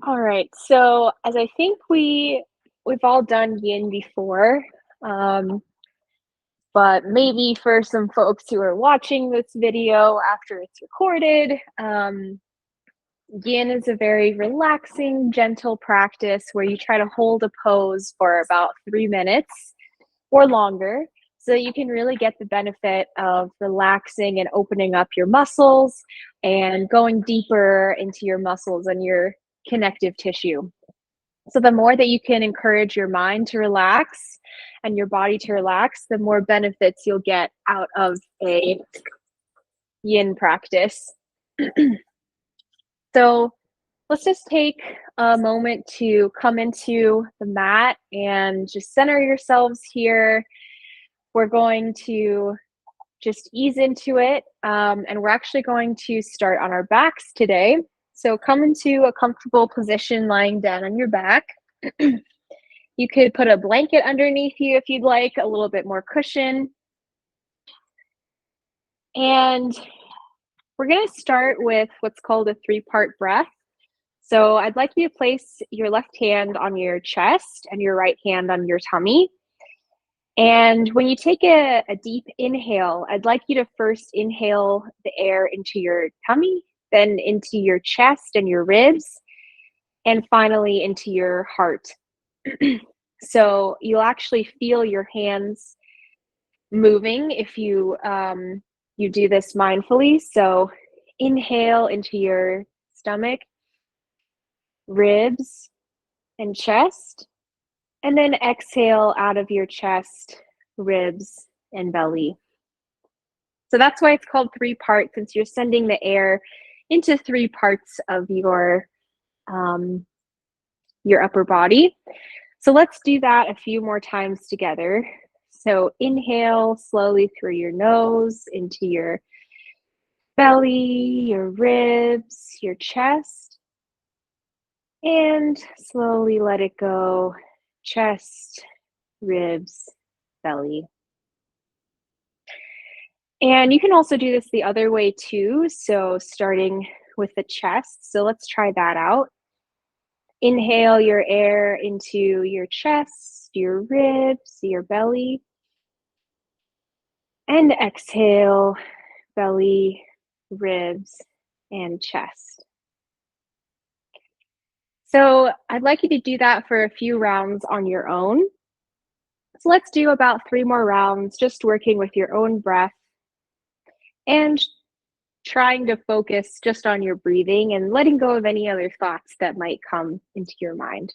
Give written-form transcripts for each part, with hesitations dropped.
All right. So as I think we've all done yin before, um, but maybe for some folks who are watching this video after it's recorded, yin is a very relaxing, gentle practice where you try to hold a pose for about 3 minutes or longer so that you can really get the benefit of relaxing and opening up your muscles and going deeper into your muscles and your connective tissue. So the more that you can encourage your mind to relax and your body to relax, the more benefits you'll get out of a yin practice. So let's just take a moment to come into the mat and just center yourselves here. We're going to just ease into it, and we're actually going to start on our backs today. So come into a comfortable position lying down on your back. You could put a blanket underneath you if you'd like, a little bit more cushion. And we're going to start with what's called a three-part breath. So I'd like you to place your left hand on your chest and your right hand on your tummy. And when you take a deep inhale, I'd like you to first inhale the air into your tummy, then into your chest and your ribs, and finally into your heart. So you'll actually feel your hands moving if you do this mindfully. So inhale into your stomach, ribs, and chest, and then exhale out of your chest, ribs, and belly. So that's why it's called three parts, since you're sending the air into three parts of your upper body. So let's do that a few more times together. So inhale slowly through your nose into your belly, your ribs, your chest, and slowly let it go. Chest, ribs, belly. And you can also do this the other way too. So starting with the chest. So let's try that out. Inhale your air into your chest, your ribs, your belly. And exhale, belly, ribs, and chest. So I'd like you to do that for a few rounds on your own. So let's do about 3 more rounds, just working with your own breath and trying to focus just on your breathing and letting go of any other thoughts that might come into your mind.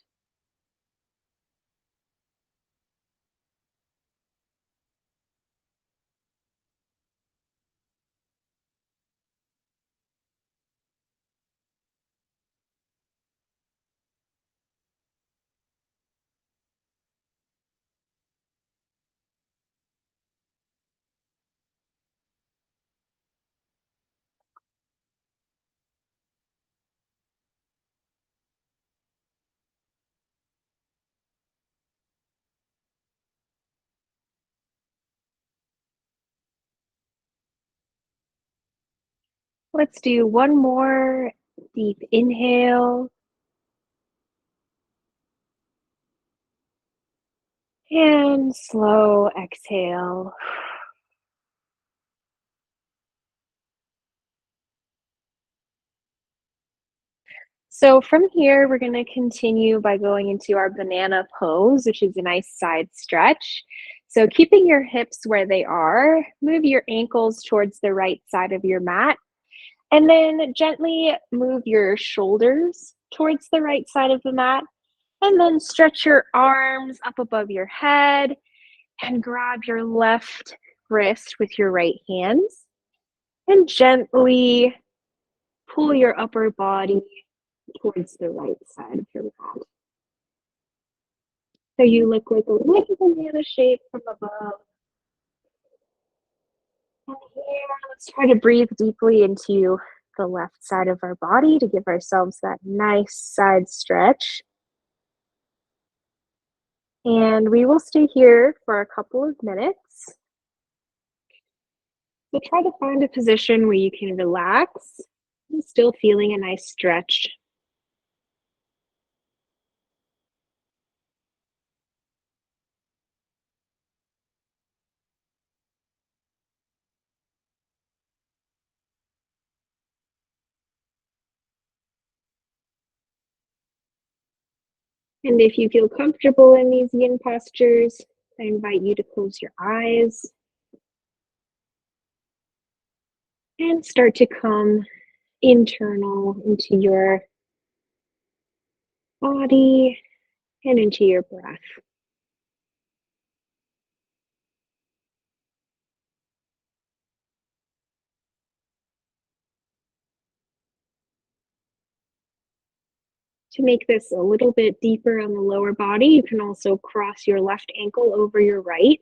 Let's do one more deep inhale and slow exhale. So from here, we're going to continue by going into our banana pose, which is a nice side stretch. So keeping your hips where they are, move your ankles towards the right side of your mat, and then gently move your shoulders towards the right side of the mat, and then stretch your arms up above your head and grab your left wrist with your right hands and gently pull your upper body towards the right side of your mat. So you look like a little banana shape from above. And here, let's try to breathe deeply into the left side of our body to give ourselves that nice side stretch. And we will stay here for a couple of minutes. So try to find a position where you can relax and still feeling a nice stretch. And if you feel comfortable in these yin postures, I invite you to close your eyes and start to come internal into your body and into your breath. To make this a little bit deeper on the lower body, you can also cross your left ankle over your right.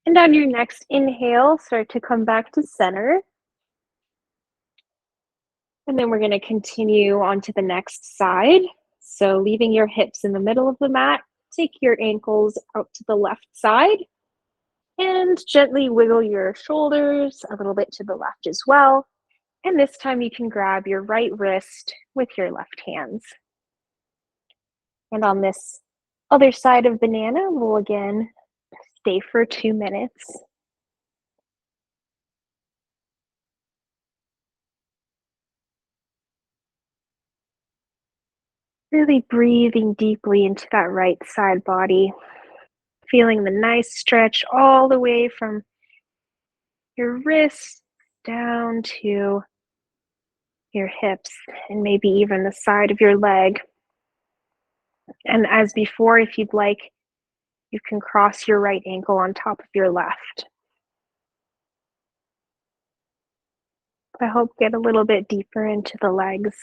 And on your next inhale, start to come back to center. And then we're going to continue on to the next side. So leaving your hips in the middle of the mat, take your ankles out to the left side and gently wiggle your shoulders a little bit to the left as well. And this time you can grab your right wrist with your left hands. And on this other side of banana, we'll again stay for 2 minutes. Really breathing deeply into that right side body, feeling the nice stretch all the way from your wrists down to your hips and maybe even the side of your leg. And as before, if you'd like, you can cross your right ankle on top of your left. I hope get a little bit deeper into the legs.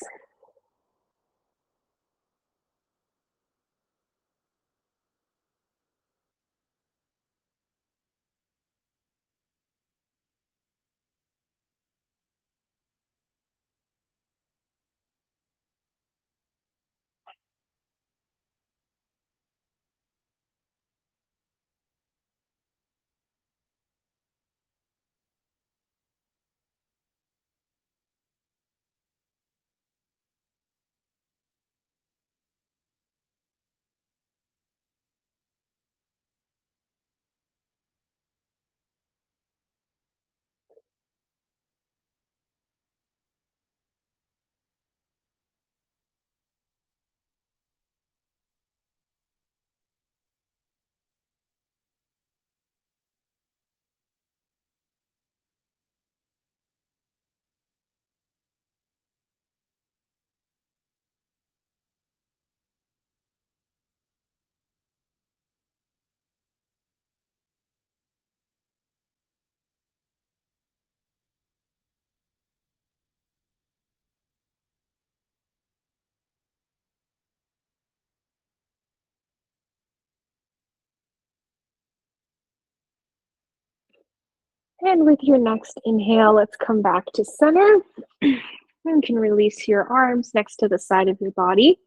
And with your next inhale, let's come back to center. You can release your arms next to the side of your body.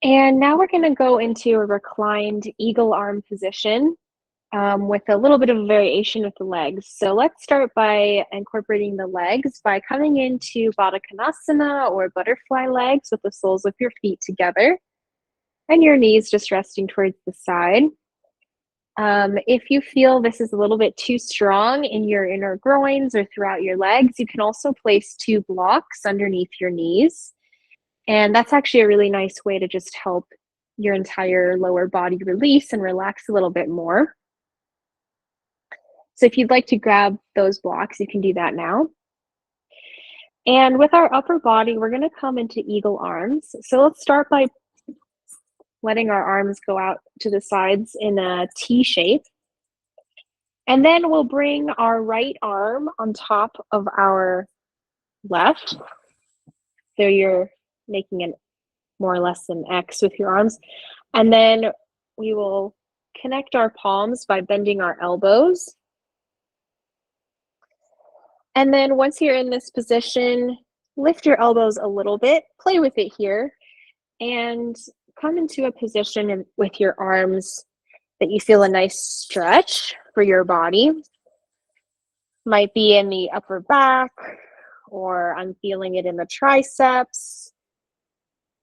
And now we're going to go into a reclined eagle arm position with a little bit of a variation with the legs. So let's start by incorporating the legs by coming into Baddha Konasana or butterfly legs with the soles of your feet together and your knees just resting towards the side. If you feel this is a little bit too strong in your inner groins or throughout your legs, you can also place 2 blocks underneath your knees. And that's actually a really nice way to just help your entire lower body release and relax a little bit more. So if you'd like to grab those blocks, you can do that now. And with our upper body, we're going to come into eagle arms. So let's start by letting our arms go out to the sides in a T shape. And then we'll bring our right arm on top of our left. So you're making an more or less an X with your arms. And then we will connect our palms by bending our elbows. And then once you're in this position, lift your elbows a little bit, play with it here, and come into a position with your arms that you feel a nice stretch for your body. Might be in the upper back, or I'm feeling it in the triceps.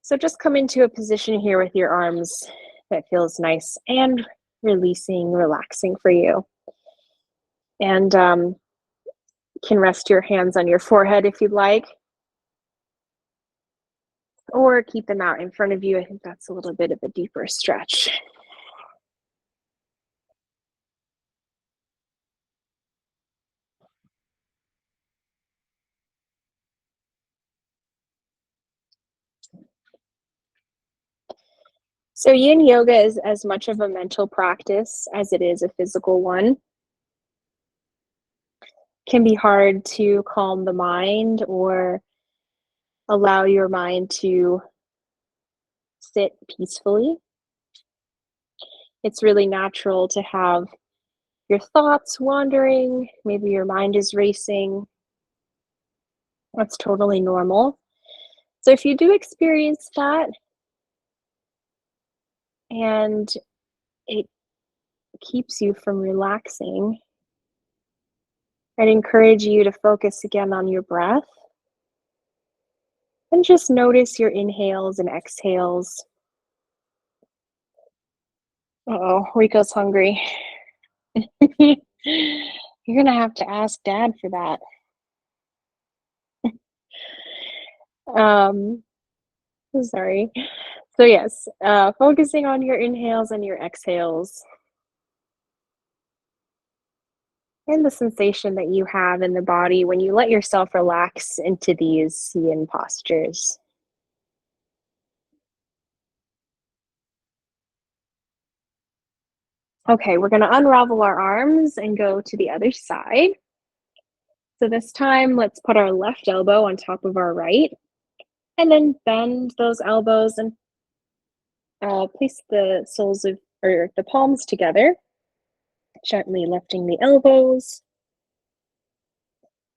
So just come into a position here with your arms that feels nice and releasing, relaxing for you. And can rest your hands on your forehead if you'd like, or keep them out in front of you. I think that's a little bit of a deeper stretch. So yin yoga is as much of a mental practice as it is a physical one. Can be hard to calm the mind or allow your mind to sit peacefully. It's really natural to have your thoughts wandering, maybe your mind is racing. That's totally normal. So if you do experience that and it keeps you from relaxing, I'd encourage you to focus again on your breath and just notice your inhales and exhales. Uh-oh, Rico's hungry. You're gonna have to ask Dad for that. Um, sorry. So yes, focusing on your inhales and your exhales and the sensation that you have in the body when you let yourself relax into these yin postures. Okay, we're gonna unravel our arms and go to the other side. So this time, let's put our left elbow on top of our right, and then bend those elbows and place the soles of, or the palms together, gently lifting the elbows.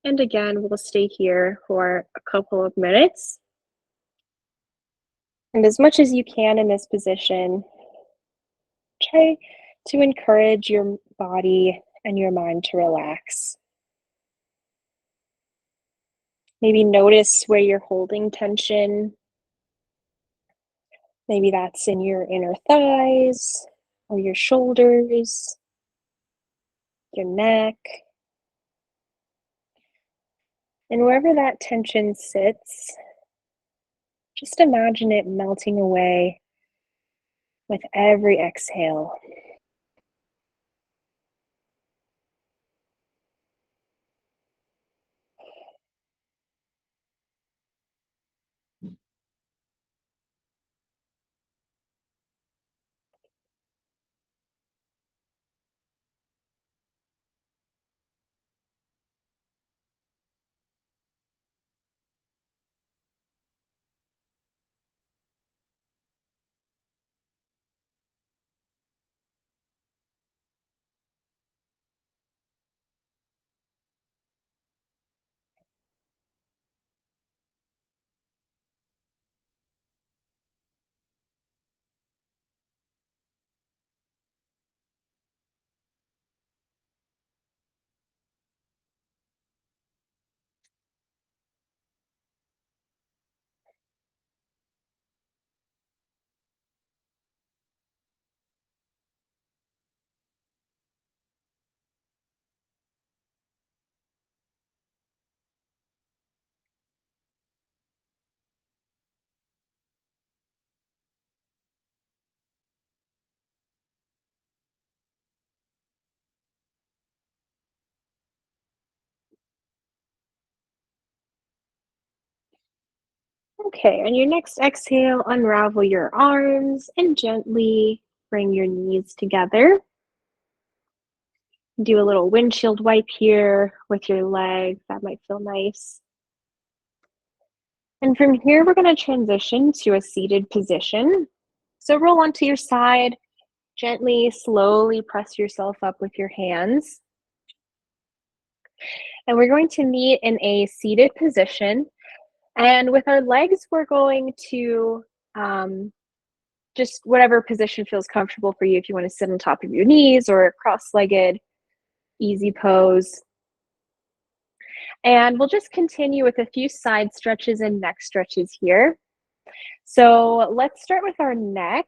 And again, we'll stay here for a couple of minutes. And as much as you can in this position, try to encourage your body and your mind to relax. Maybe notice where you're holding tension. Maybe that's in your inner thighs or your shoulders, your neck. And wherever that tension sits, just imagine it melting away with every exhale. Okay, on your next exhale, unravel your arms and gently bring your knees together. Do a little windshield wipe here with your legs. That might feel nice. And from here, we're going to transition to a seated position. So roll onto your side, gently, slowly press yourself up with your hands. And we're going to meet in a seated position. And with our legs, we're going to just whatever position feels comfortable for you. If you want to sit on top of your knees or cross-legged, easy pose. And we'll just continue with a few side stretches and neck stretches here. So let's start with our neck.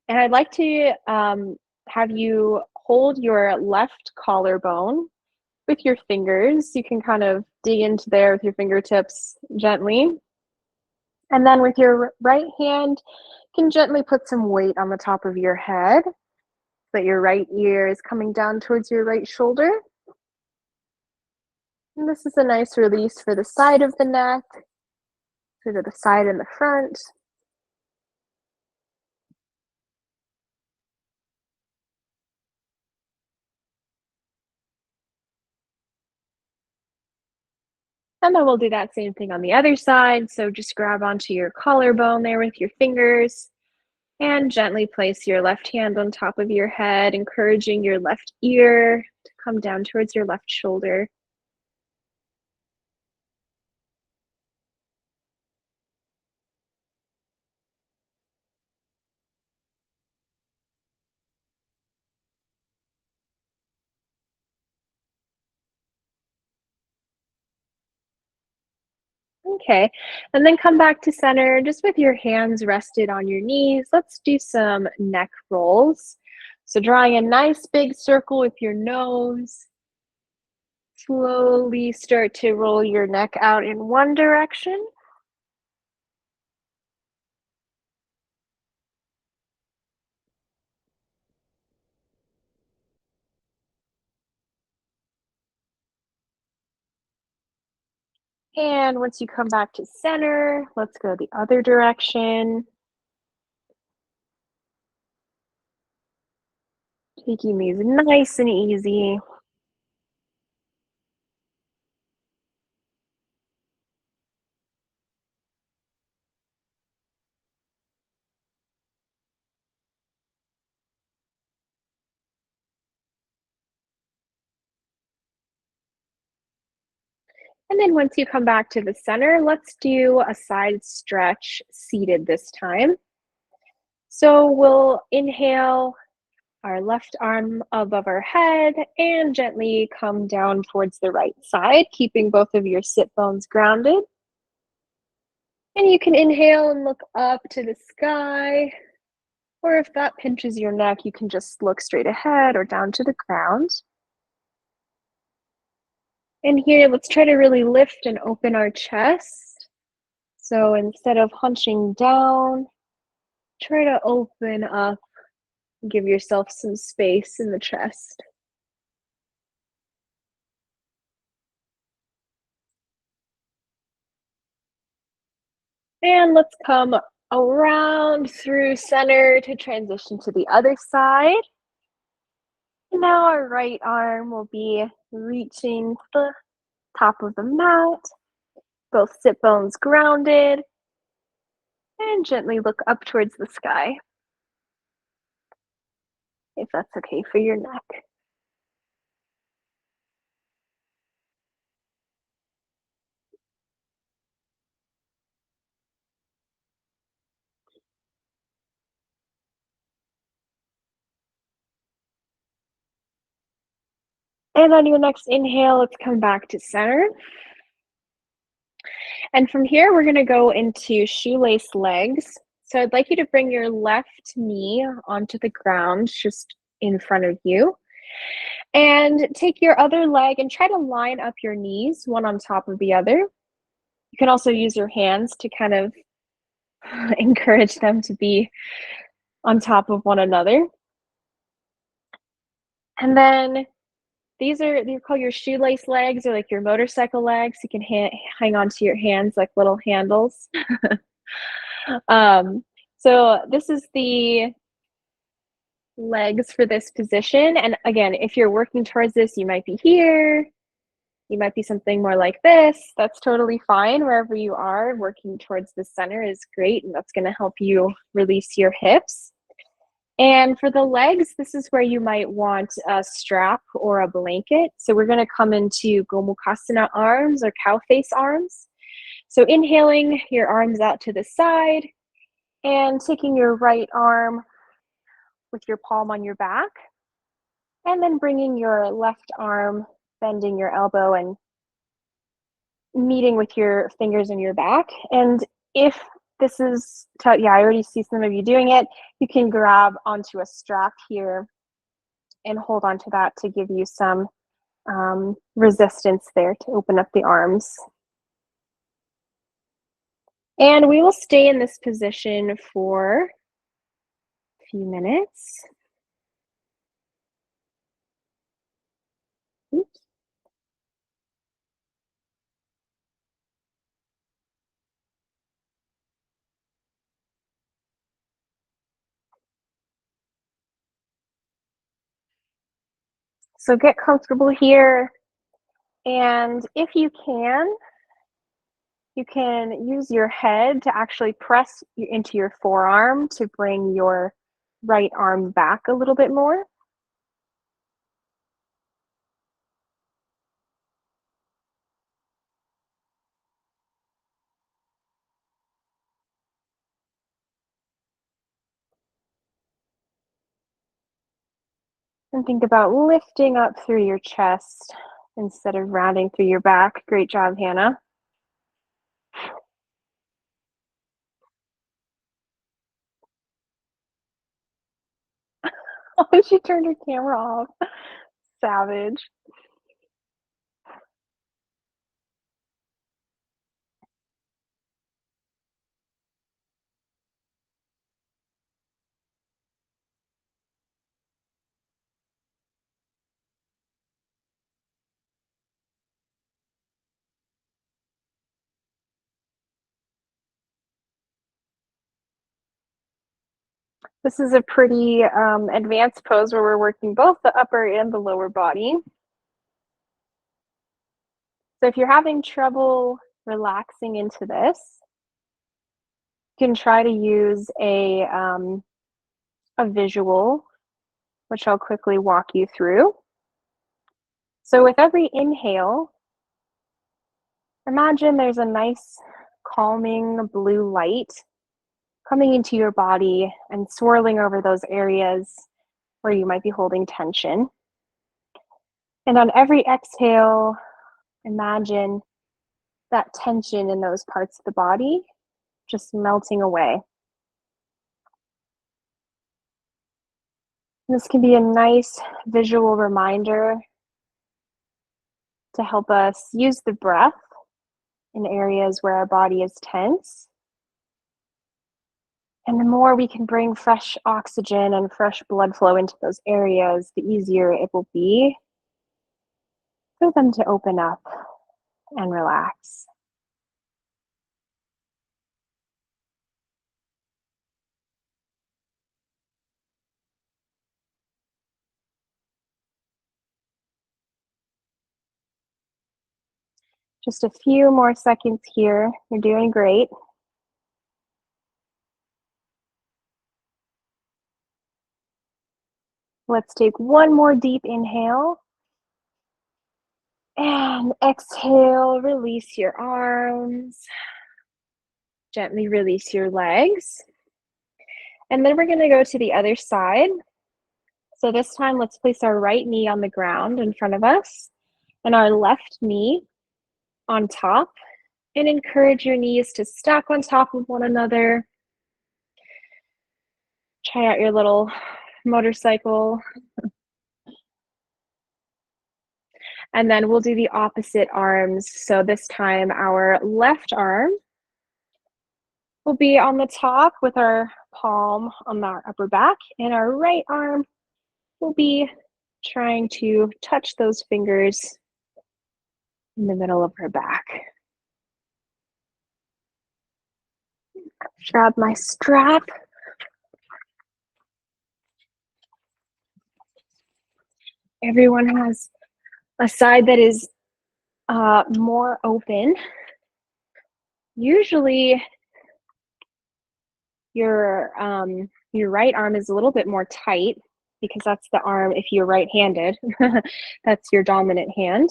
And I'd like to have you hold your left collarbone with your fingers. You can kind of dig into there with your fingertips gently. And then with your right hand, you can gently put some weight on the top of your head so that your right ear is coming down towards your right shoulder. And this is a nice release for the side of the neck, so to the side and the front. And then we'll do that same thing on the other side. So just grab onto your collarbone there with your fingers and gently place your left hand on top of your head, encouraging your left ear to come down towards your left shoulder. Okay, and then come back to center just with your hands rested on your knees. Let's do some neck rolls. So drawing a nice big circle with your nose. Slowly start to roll your neck out in one direction. And once you come back to center, let's go the other direction. Taking these nice and easy. And then once you come back to the center, let's do a side stretch seated this time. So we'll inhale our left arm above our head and gently come down towards the right side, keeping both of your sit bones grounded. And you can inhale and look up to the sky, or if that pinches your neck, you can just look straight ahead or down to the ground. And here, let's try to really lift and open our chest. So instead of hunching down, try to open up, give yourself some space in the chest. And let's come around through center to transition to the other side. And now our right arm will be reaching the top of the mat, both sit bones grounded, and gently look up towards the sky, if that's okay for your neck. And on your next inhale, let's come back to center. And from here, we're going to go into shoelace legs. So I'd like you to bring your left knee onto the ground just in front of you. And take your other leg and try to line up your knees, one on top of the other. You can also use your hands to kind of encourage them to be on top of one another. And then they're called your shoelace legs, or like your motorcycle legs. You can hang on to your hands like little handles. Um, so this is the legs for this position. And again, if you're working towards this, you might be here, you might be something more like this. That's totally fine. Wherever you are, working towards the center is great, and that's going to help you release your hips. And for the legs, this is where you might want a strap or a blanket. So we're going to come into Gomukhasana arms or cow face arms. So inhaling your arms out to the side and taking your right arm with your palm on your back, and then bringing your left arm, bending your elbow and meeting with your fingers in your back. And if this is, yeah, I already see some of you doing it, you can grab onto a strap here and hold on to that to give you some resistance there to open up the arms. And we will stay in this position for a few minutes. Oops. So get comfortable here. And if you can use your head to actually press into your forearm to bring your right arm back a little bit more. And think about lifting up through your chest instead of rounding through your back. Great job, Hannah. Oh, she turned her camera off. Savage. This is a pretty advanced pose where we're working both the upper and the lower body. So if you're having trouble relaxing into this, you can try to use a visual, which I'll quickly walk you through. So with every inhale, imagine there's a nice calming blue light coming into your body and swirling over those areas where you might be holding tension. And on every exhale, imagine that tension in those parts of the body just melting away. And this can be a nice visual reminder to help us use the breath in areas where our body is tense. And the more we can bring fresh oxygen and fresh blood flow into those areas, the easier it will be for them to open up and relax. Just a few more seconds here. You're doing great. Let's take one more deep inhale. And exhale, release your arms. Gently release your legs. And then we're going to go to the other side. So this time, let's place our right knee on the ground in front of us and our left knee on top. And encourage your knees to stack on top of one another. Try out your little motorcycle. And then we'll do the opposite arms. So this time, our left arm will be on the top with our palm on our upper back, and our right arm will be trying to touch those fingers in the middle of her back. Grab my strap. Everyone has a side that is more open. Usually your right arm is a little bit more tight because that's the arm, if you're right-handed, that's your dominant hand.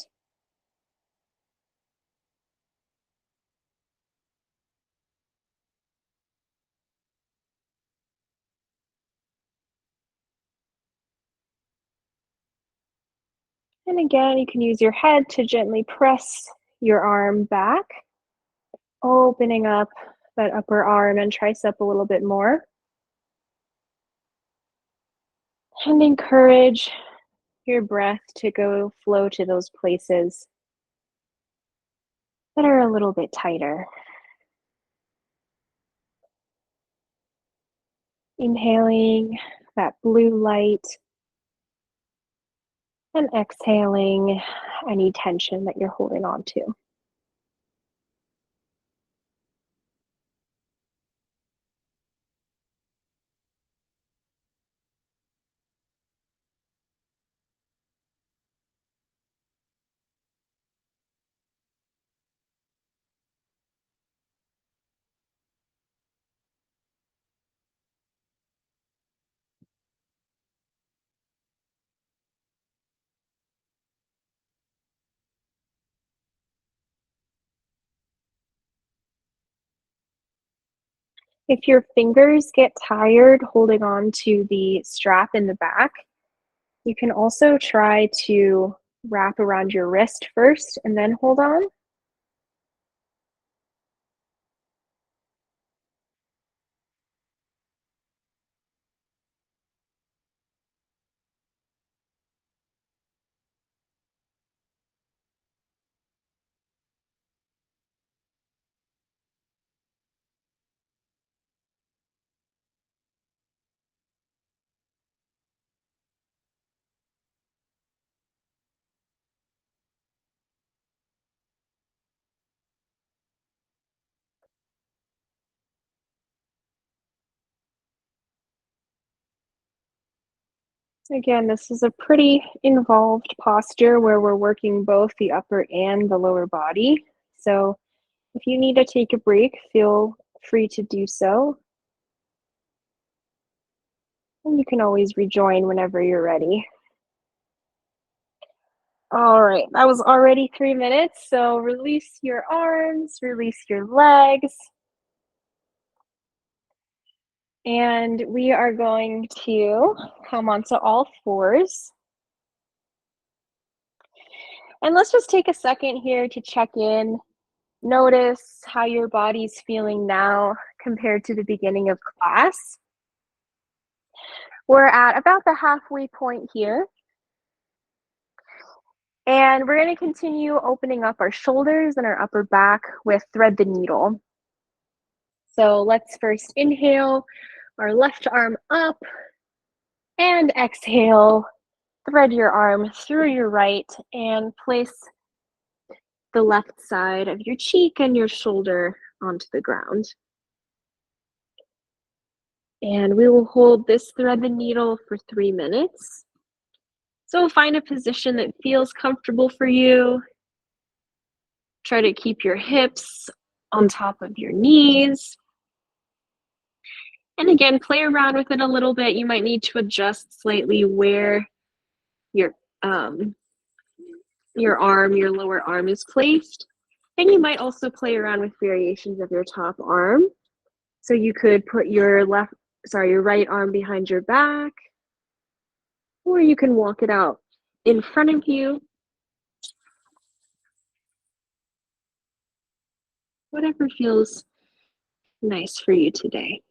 And again, you can use your head to gently press your arm back, opening up that upper arm and tricep a little bit more. And encourage your breath to go flow to those places that are a little bit tighter. Inhaling that blue light and exhaling any tension that you're holding on to. If your fingers get tired holding on to the strap in the back, you can also try to wrap around your wrist first and then hold on. Again, this is a pretty involved posture where we're working both the upper and the lower body. So if you need to take a break, feel free to do so. And you can always rejoin whenever you're ready. All right, that was already 3 minutes. So release your arms, release your legs. And we are going to come onto all fours. And let's just take a second here to check in. Notice how your body's feeling now compared to the beginning of class. We're at about the halfway point here. And we're going to continue opening up our shoulders and our upper back with thread the needle. So let's first inhale our left arm up and exhale. Thread your arm through your right and place the left side of your cheek and your shoulder onto the ground. And we will hold this thread the needle for 3 minutes. So find a position that feels comfortable for you. Try to keep your hips on top of your knees. And again, play around with it a little bit. You might need to adjust slightly where your arm, your lower arm is placed. And you might also play around with variations of your top arm. So you could put your right arm behind your back, or you can walk it out in front of you. Whatever feels nice for you today.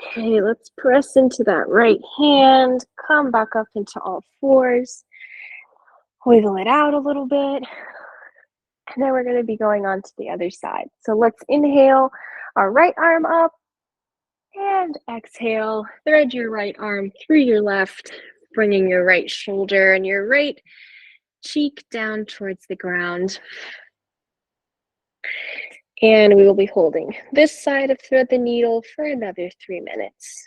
Okay, let's press into that right hand, come back up into all fours, wiggle it out a little bit, and then we're going to be going on to the other side. So let's inhale our right arm up and exhale. Thread your right arm through your left, bringing your right shoulder and your right cheek down towards the ground. And we will be holding this side of thread the needle for another 3 minutes.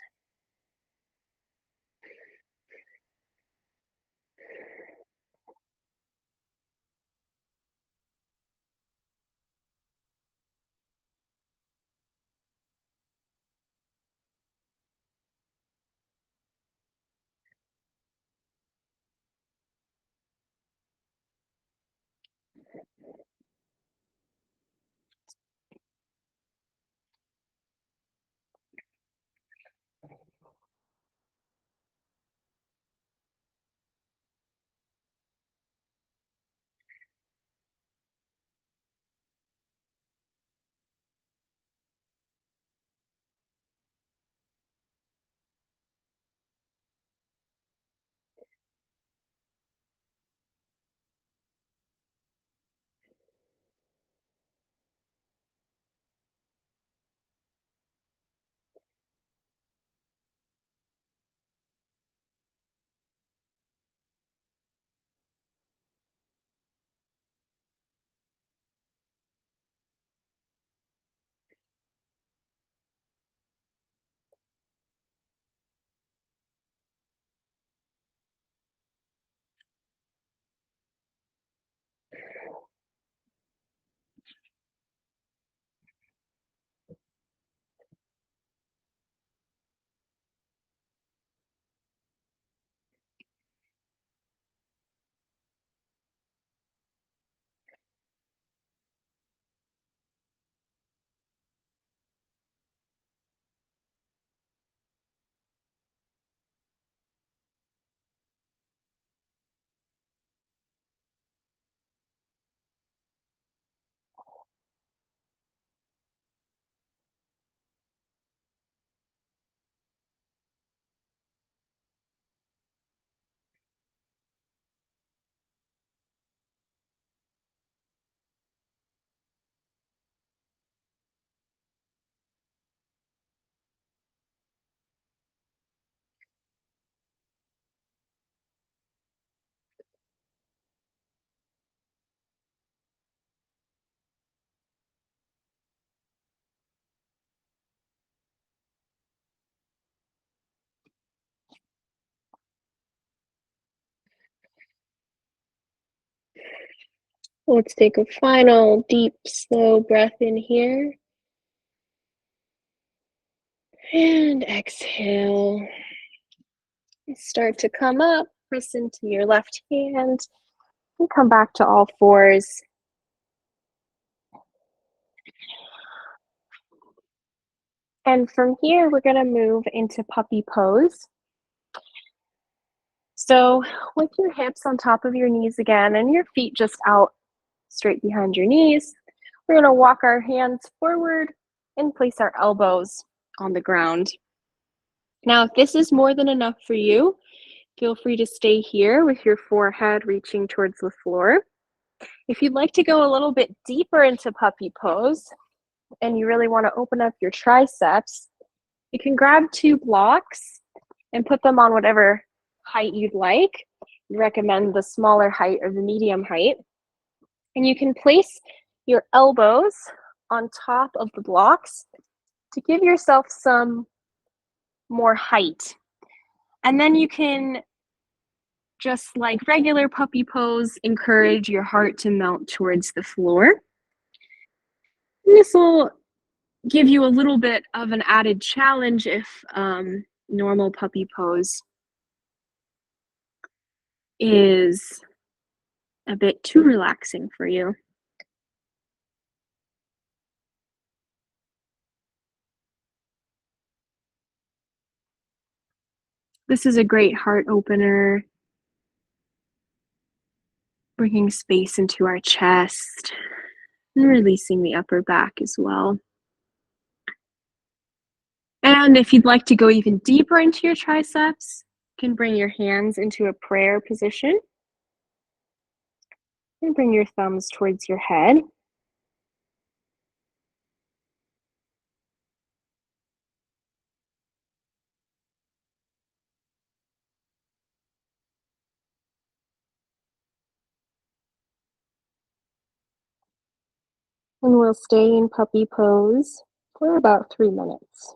Let's take a final deep, slow breath in here. And exhale. Start to come up, press into your left hand, and come back to all fours. And from here, we're going to move into puppy pose. So with your hips on top of your knees again and your feet just out straight behind your knees, we're going to walk our hands forward and place our elbows on the ground. Now, if this is more than enough for you, feel free to stay here with your forehead reaching towards the floor. If you'd like to go a little bit deeper into puppy pose and you really want to open up your triceps, you can grab 2 blocks and put them on whatever height you'd like. We recommend the smaller height or the medium height. And you can place your elbows on top of the blocks to give yourself some more height. And then you can, just like regular puppy pose, encourage your heart to melt towards the floor. And this will give you a little bit of an added challenge if normal puppy pose is a bit too relaxing for you. This is a great heart opener, bringing space into our chest and releasing the upper back as well. And if you'd like to go even deeper into your triceps, you can bring your hands into a prayer position and bring your thumbs towards your head. And we'll stay in puppy pose for about 3 minutes.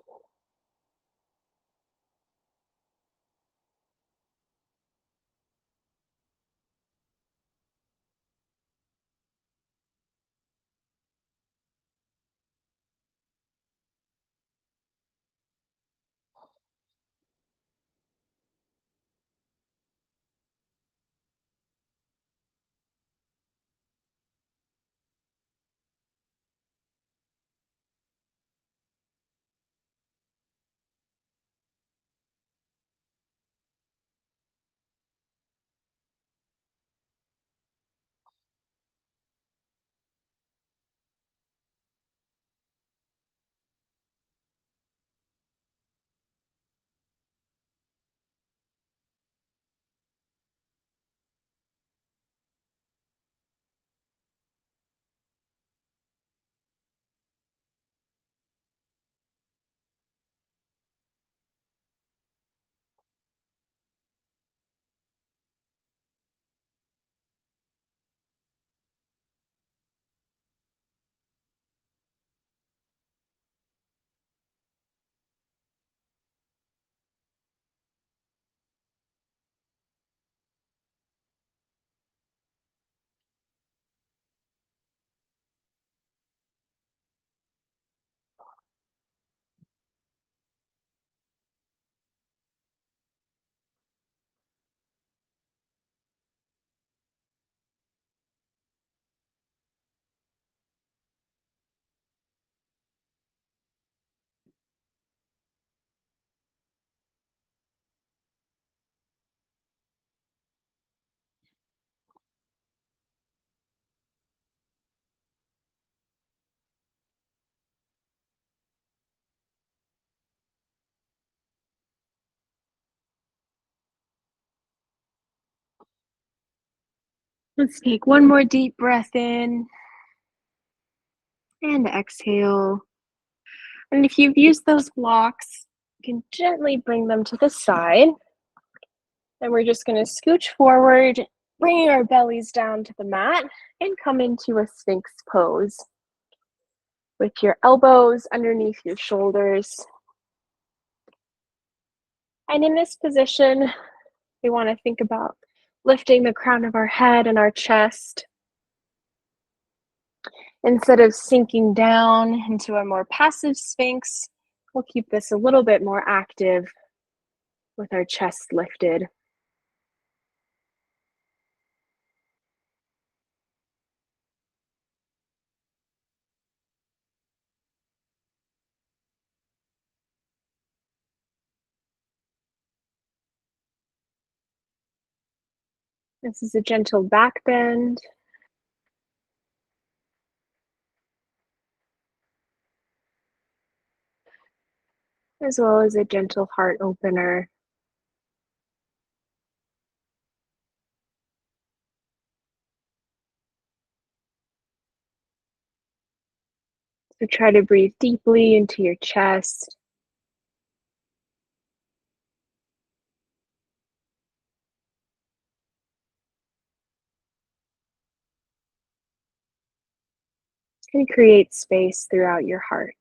Let's take one more deep breath in and exhale. And if you've used those blocks, you can gently bring them to the side. And we're just going to scooch forward, bringing our bellies down to the mat and come into a Sphinx pose with your elbows underneath your shoulders. And in this position, we want to think about lifting the crown of our head and our chest instead of sinking down into a more passive Sphinx. We'll keep this a little bit more active with our chest lifted. This is a gentle back bend. As well as a gentle heart opener. So try to breathe deeply into your chest. It's going to create space throughout your heart.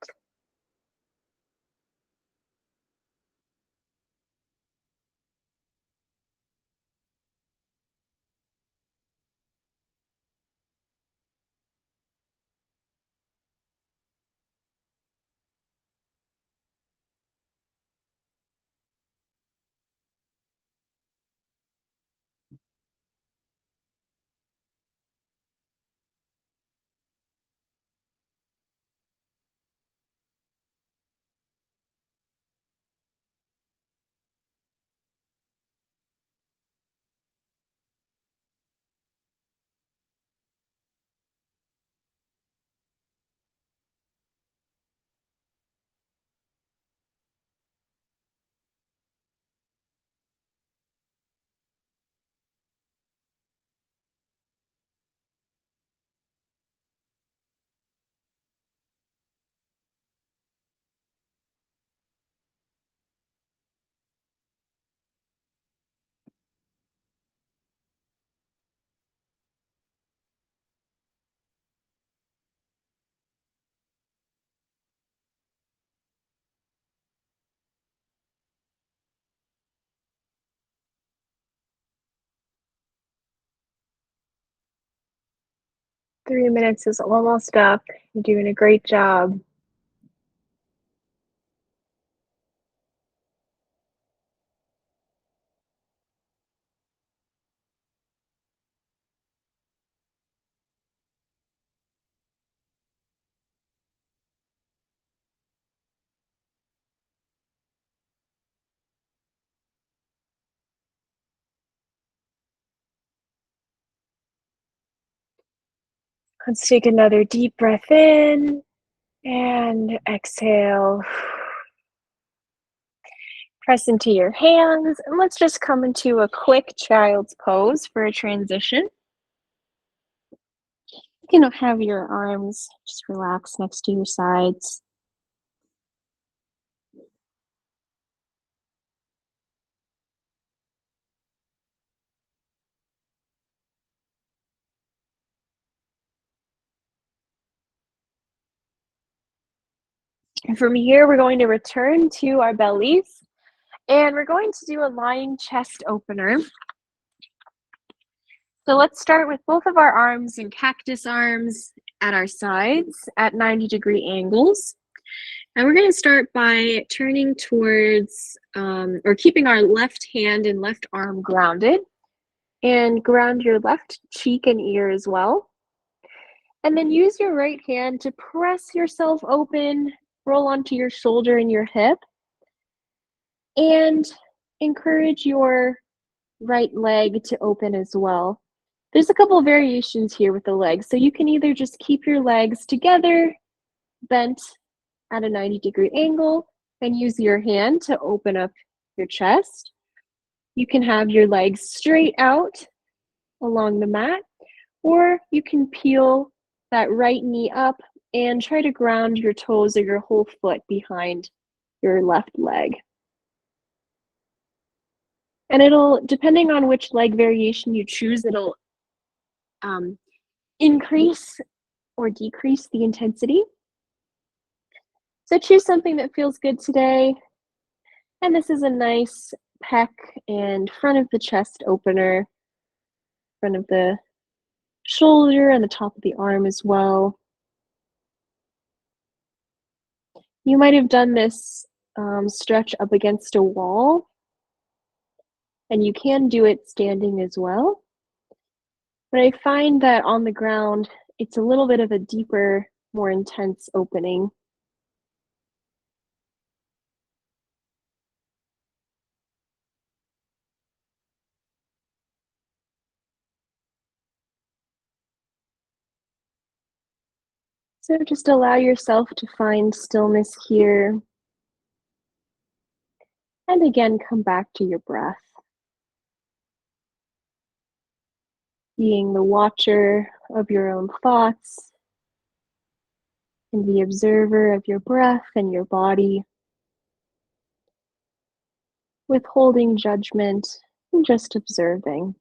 3 minutes is almost up. You're doing a great job. Let's take another deep breath in and exhale. Press into your hands, and let's just come into a quick child's pose for a transition. You can have your arms just relax next to your sides. And from here, we're going to return to our bellies, and we're going to do a lying chest opener. So let's start with both of our arms in cactus arms at our sides at 90-degree angles. And we're going to start by turning towards or keeping our left hand and left arm grounded, and ground your left cheek and ear as well. And then use your right hand to press yourself open, roll onto your shoulder and your hip, and encourage your right leg to open as well. There's a couple of variations here with the legs. So you can either just keep your legs together, bent at a 90-degree angle, and use your hand to open up your chest. You can have your legs straight out along the mat, or you can peel that right knee up and try to ground your toes or your whole foot behind your left leg. And it'll, depending on which leg variation you choose, it'll increase or decrease the intensity. So choose something that feels good today. And this is a nice pec and front of the chest opener, front of the shoulder and the top of the arm as well. You might have done this stretch up against a wall, and you can do it standing as well. But I find that on the ground, it's a little bit of a deeper, more intense opening. So just allow yourself to find stillness here. And again, come back to your breath. Being the watcher of your own thoughts and the observer of your breath and your body, withholding judgment and just observing.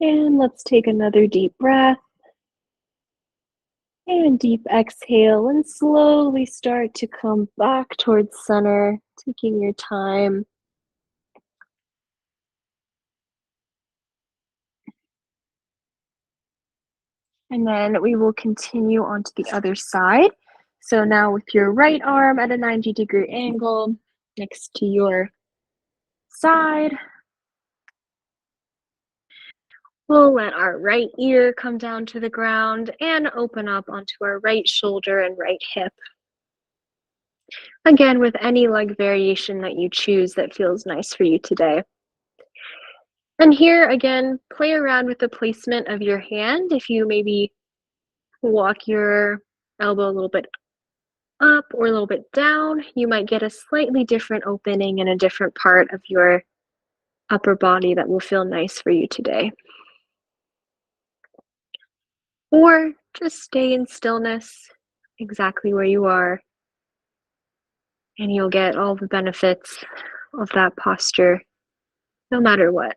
And let's take another deep breath and deep exhale and slowly start to come back towards center, taking your time. And then we will continue on to the other side. So now with your right arm at a 90-degree angle next to your side, we'll let our right ear come down to the ground and open up onto our right shoulder and right hip. Again, with any leg variation that you choose that feels nice for you today. And here again, play around with the placement of your hand. If you maybe walk your elbow a little bit up or a little bit down, you might get a slightly different opening in a different part of your upper body that will feel nice for you today. Or just stay in stillness exactly where you are, and you'll get all the benefits of that posture no matter what.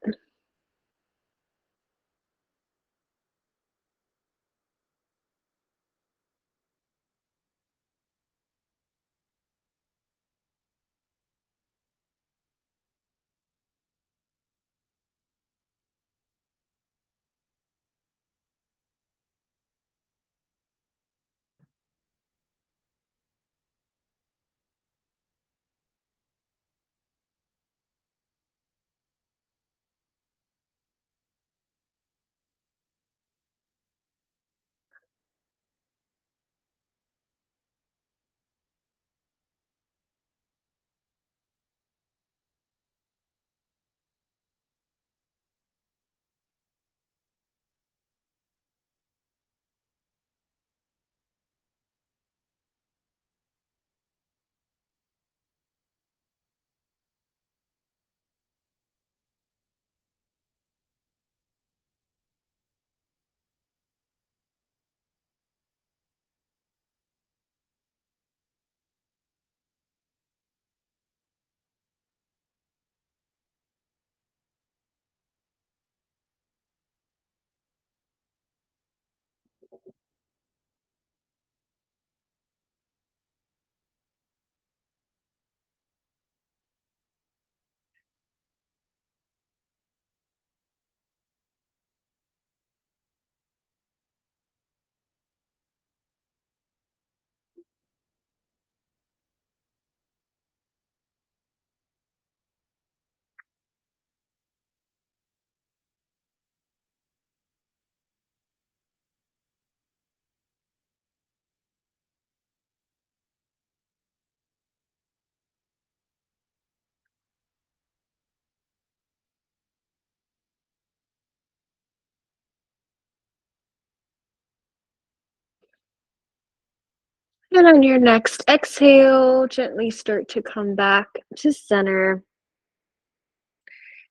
And on your next exhale, gently start to come back to center.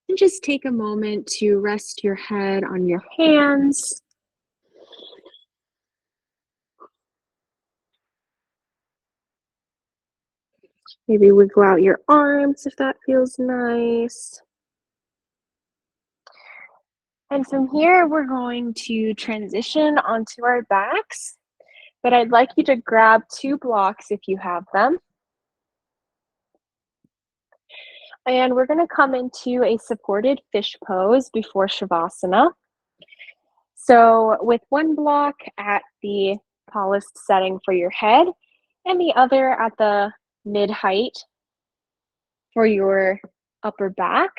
And just take a moment to rest your head on your hands. Maybe wiggle out your arms if that feels nice. And from here, we're going to transition onto our backs. But I'd like you to grab 2 blocks if you have them. And we're going to come into a supported fish pose before Shavasana. So with one block at the tallest setting for your head and the other at the mid height for your upper back,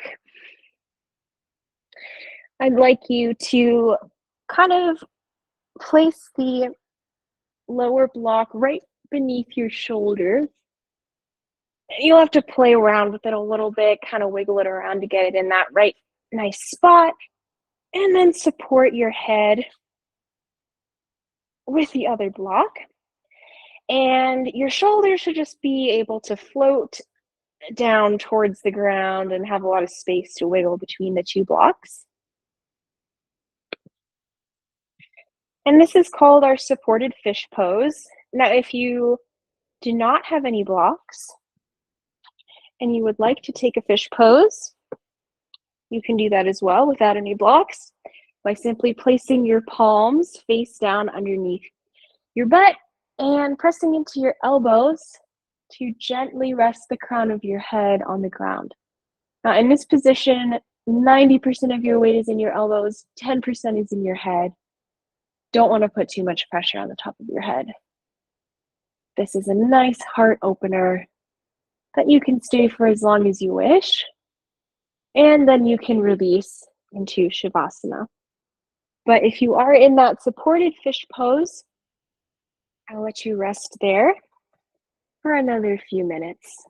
I'd like you to kind of place the lower block right beneath your shoulders. You'll have to play around with it a little bit, kind of wiggle it around to get it in that right nice spot, and then support your head with the other block. And your shoulders should just be able to float down towards the ground and have a lot of space to wiggle between the 2 blocks. And this is called our supported fish pose. Now, if you do not have any blocks and you would like to take a fish pose, you can do that as well without any blocks. by simply placing your palms face down underneath your butt and pressing into your elbows to gently rest the crown of your head on the ground. Now, in this position, 90% of your weight is in your elbows, 10% is in your head. Don't want to put too much pressure on the top of your head. This is a nice heart opener that you can stay for as long as you wish, and then you can release into Shavasana. But if you are in that supported fish pose, I'll let you rest there for another few minutes.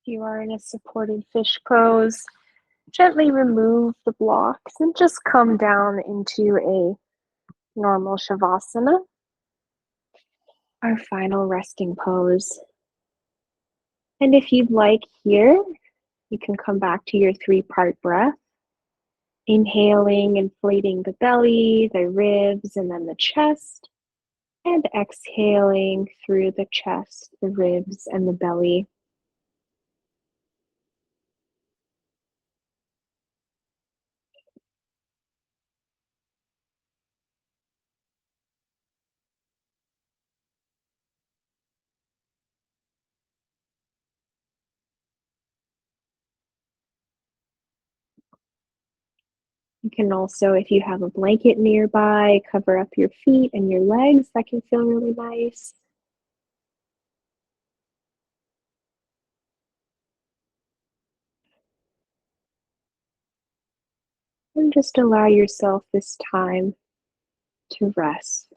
If you are in a supported fish pose, gently remove the blocks and just come down into a normal Shavasana, our final resting pose. And if you'd like here, you can come back to your three-part breath, inhaling, inflating the belly, the ribs, and then the chest, and exhaling through the chest, the ribs, and the belly. You can also, if you have a blanket nearby, cover up your feet and your legs. That can feel really nice. And just allow yourself this time to rest.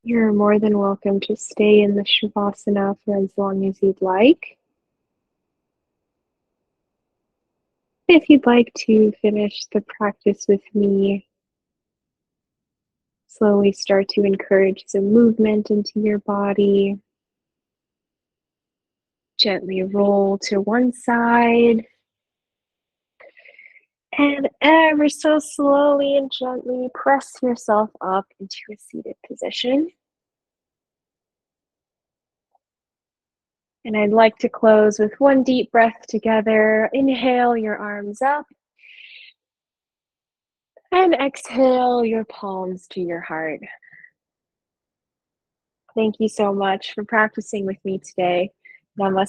You're more than welcome to stay in the Shavasana for as long as you'd like. If you'd like to finish the practice with me, slowly start to encourage some movement into your body. Gently roll to one side. And ever so slowly and gently press yourself up into a seated position. And I'd like to close with one deep breath together. Inhale your arms up. And exhale your palms to your heart. Thank you so much for practicing with me today. Namaste.